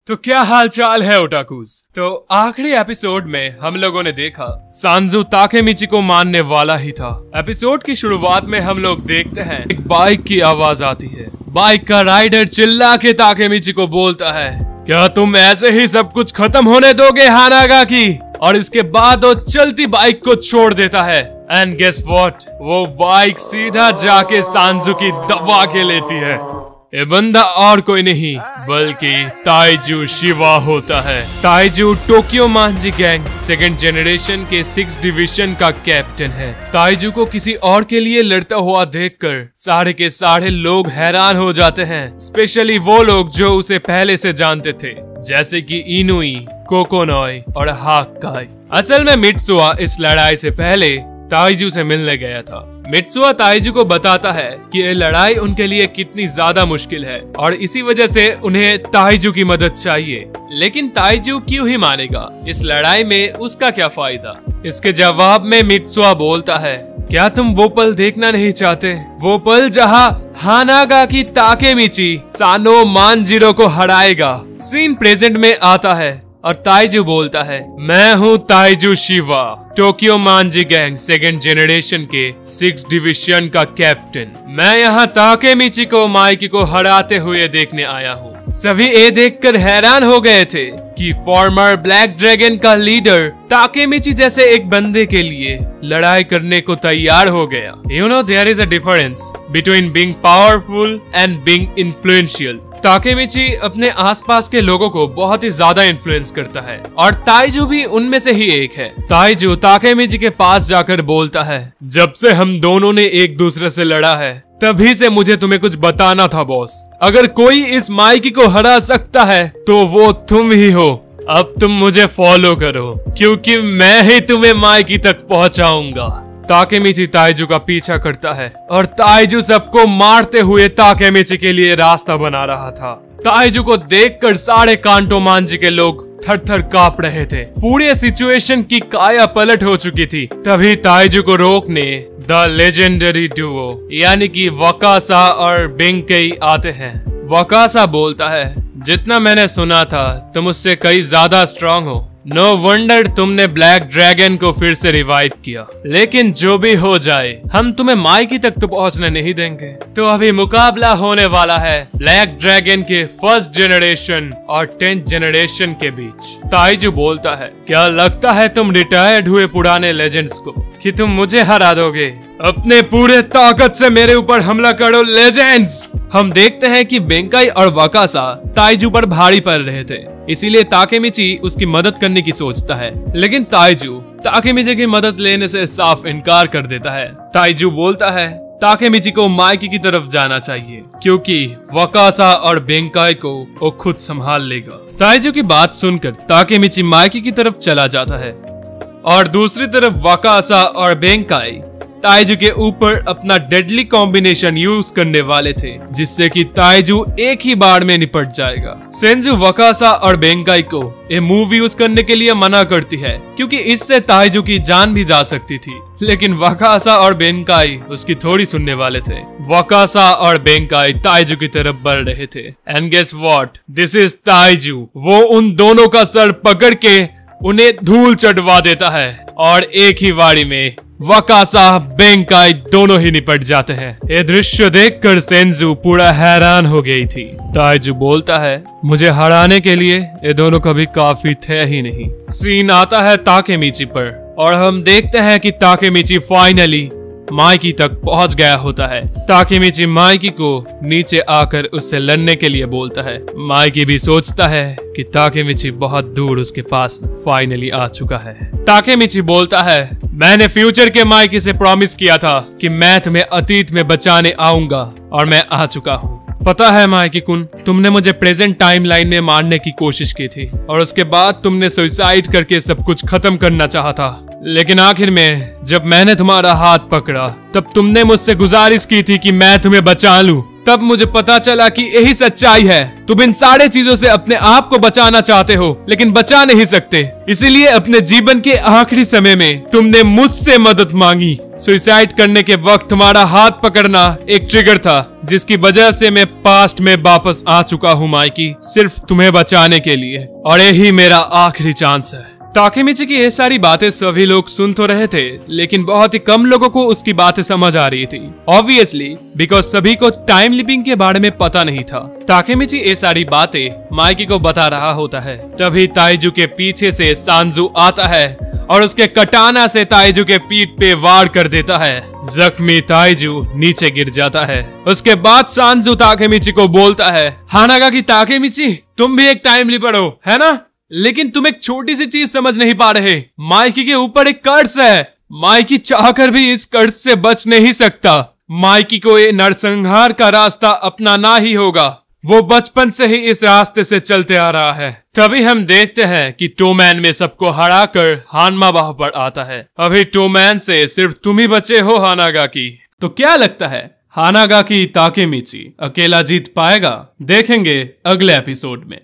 तो क्या हाल चाल है ओटाकूज। तो आखिरी एपिसोड में हम लोगों ने देखा सांजू ताकेमिची को मारने वाला ही था। एपिसोड की शुरुआत में हम लोग देखते हैं एक बाइक की आवाज आती है। बाइक का राइडर चिल्ला के ताकेमिची को बोलता है, क्या तुम ऐसे ही सब कुछ खत्म होने दोगे हानागाकी? और इसके बाद वो चलती बाइक को छोड़ देता है। एंड गेस व्हाट, वो बाइक सीधा जाके सांजू की दबा के लेती है। ये बंदा और कोई नहीं बल्कि ताइजू शिवा होता है। ताइजू टोक्यो मांजी गैंग सेकंड जनरेशन के 6 डिवीजन का कैप्टन है। ताइजू को किसी और के लिए लड़ता हुआ देखकर सारे के सारे लोग हैरान हो जाते हैं, स्पेशली वो लोग जो उसे पहले से जानते थे, जैसे कि इनुई, कोकोनोई और हाक्काई। असल में मित्सुआ इस लड़ाई से पहले ताइजू से मिलने गया था। मित्सुआ ताइजू को बताता है कि ये लड़ाई उनके लिए कितनी ज्यादा मुश्किल है और इसी वजह से उन्हें ताइजू की मदद चाहिए। लेकिन ताइजू क्यों ही मानेगा? इस लड़ाई में उसका क्या फायदा? इसके जवाब में मित्सुआ बोलता है, क्या तुम वो पल देखना नहीं चाहते? वो पल जहां हानागाकी ताकेमिची सानो मानजिरो को हराएगा। सीन प्रेजेंट में आता है और ताइजू बोलता है, मैं हूँ ताइजू शिवा, टोक्यो मांजी गैंग सेकंड जनरेशन के 6 डिवीजन का कैप्टन। मैं यहाँ ताकेमिची को माइकी को हराते हुए देखने आया हूँ। सभी ये देखकर हैरान हो गए थे कि फॉर्मर ब्लैक ड्रैगन का लीडर ताकेमिची जैसे एक बंदे के लिए लड़ाई करने को तैयार हो गया। You know there is a difference between being powerful and being influential। Takemichi अपने आसपास के लोगों को बहुत ही ज्यादा इन्फ्लुएंस करता है और ताइजू भी उनमें से ही एक है। ताइजू ताकेमिची के पास जाकर बोलता है, जब से हम दोनों ने एक दूसरे से लड़ा है तभी से मुझे तुम्हें कुछ बताना था बॉस। अगर कोई इस माइकी को हरा सकता है तो वो तुम ही हो। अब तुम मुझे फॉलो करो क्योंकि मैं ही तुम्हें माइकी तक पहुंचाऊंगा। ताकेमिची ताइजू का पीछा करता है और ताइजू सबको मारते हुए ताकेमिची के लिए रास्ता बना रहा था। ताइजू को देखकर सारे कांटो मांजी के लोग थर थर कांप रहे थे। पूरे सिचुएशन की काया पलट हो चुकी थी। तभी ताइजू को रोकने द लेजेंडरी डुओ यानी कि वकासा और बेंकेई आते हैं। वकासा बोलता है, जितना मैंने सुना था तुम उससे कई ज्यादा स्ट्रांग हो। नो वंडर तुमने ब्लैक ड्रैगन को फिर से रिवाइव किया। लेकिन जो भी हो जाए हम तुम्हें माइकी तक तो पहुंचने नहीं देंगे। तो अभी मुकाबला होने वाला है ब्लैक ड्रैगन के 1st जनरेशन और 10th जनरेशन के बीच। ताइजू बोलता है, क्या लगता है तुम रिटायर्ड हुए पुराने लेजेंड्स को कि तुम मुझे हरा दोगे? अपने पूरे ताकत से मेरे ऊपर हमला करो लेजेंड्स। हम देखते हैं कि बेंकाई और वकासा ताइजू पर भारी पड़ रहे थे, इसीलिए ताकेमिची उसकी मदद करने की सोचता है। लेकिन ताइजू ताकेमिची की मदद लेने से साफ इनकार कर देता है। ताइजू बोलता है ताकेमिची को माइकी की तरफ जाना चाहिए क्योंकि वकासा और बेंकाई को वो खुद संभाल लेगा। ताइजू की बात सुनकर ताकेमिची माइकी की तरफ चला जाता है और दूसरी तरफ वकासा और बेंकाई ताइजू के ऊपर अपना डेडली कॉम्बिनेशन यूज करने वाले थे, जिससे कि ताइजू एक ही बार में निपट जाएगा। सेंजू वकासा और बेंकाई को ये मूव यूज करने के लिए मना करती है क्योंकि इससे ताइजू की जान भी जा सकती थी। लेकिन वकासा और बेंकाई उसकी थोड़ी सुनने वाले थे। वकासा और बेंकाई ताइजू की तरफ बढ़ रहे थे। And guess what, this is Taiju. वो उन दोनों का सर पकड़ के उन्हें धूल चढ़वा देता है और एक ही बारी में वकासा बेंकाई दोनों ही निपट जाते हैं। ये दृश्य देखकर सेंजू पूरा हैरान हो गई थी। ताइजू बोलता है, मुझे हराने के लिए ये दोनों कभी काफी थे ही नहीं। सीन आता है ताकेमिची पर और हम देखते हैं कि ताकेमिची फाइनली माइकी तक पहुंच गया होता है। ताकेमिची माइकी को नीचे आकर उससे लड़ने के लिए बोलता है। माइकी भी सोचता है कि ताकेमिची बहुत दूर उसके पास फाइनली आ चुका है। ताकेमिची बोलता है, मैंने फ्यूचर के माइकी से प्रॉमिस किया था कि मैं तुम्हें अतीत में बचाने आऊंगा और मैं आ चुका हूँ। पता है माइकी कुन, तुमने मुझे प्रेजेंट टाइमलाइन में मारने की कोशिश की थी और उसके बाद तुमने सुसाइड करके सब कुछ खत्म करना चाहा था। लेकिन आखिर में जब मैंने तुम्हारा हाथ पकड़ा तब तुमने मुझसे गुजारिश की थी कि मैं तुम्हें बचा लूं तब मुझे पता चला कि यही सच्चाई है। तुम इन सारे चीजों से अपने आप को बचाना चाहते हो लेकिन बचा नहीं सकते, इसीलिए अपने जीवन के आखिरी समय में तुमने मुझसे मदद मांगी। सुसाइड करने के वक्त तुम्हारा हाथ पकड़ना एक ट्रिगर था जिसकी वजह से मैं पास्ट में वापस आ चुका हूँ माइकी, सिर्फ तुम्हें बचाने के लिए, और यही मेरा आखिरी चांस है। ताकेमिची की ये सारी बातें सभी लोग सुन तो रहे थे लेकिन बहुत ही कम लोगों को उसकी बातें समझ आ रही थी, ऑब्वियसली बिकॉज सभी को टाइम लिपिंग के बारे में पता नहीं था। ताकेमिची ये सारी बातें माइकी को बता रहा होता है, तभी ताइजू के पीछे से सांजू आता है और उसके कटाना से ताइजू के पीठ पे वार कर देता है। जख्मी ताइजू नीचे गिर जाता है। उसके बाद सांजू ताकेमिची को बोलता है, हानागा की ताकेमिची, तुम भी एक टाइम लिपर हो, है ना? लेकिन तुम एक छोटी सी चीज समझ नहीं पा रहे, माइकी के ऊपर एक कर्स है। माइकी चाहकर भी इस कर्स से बच नहीं सकता। माइकी को ये नरसंहार का रास्ता अपनाना ही होगा। वो बचपन से ही इस रास्ते से चलते आ रहा है। तभी हम देखते हैं कि टोमैन में सबको हराकर हानमा वहां पर आता है। अभी टोमैन से सिर्फ तुम ही बचे हो हानागा की। तो क्या लगता है, हानागा की ताकेमिची अकेला जीत पाएगा? देखेंगे अगले एपिसोड में।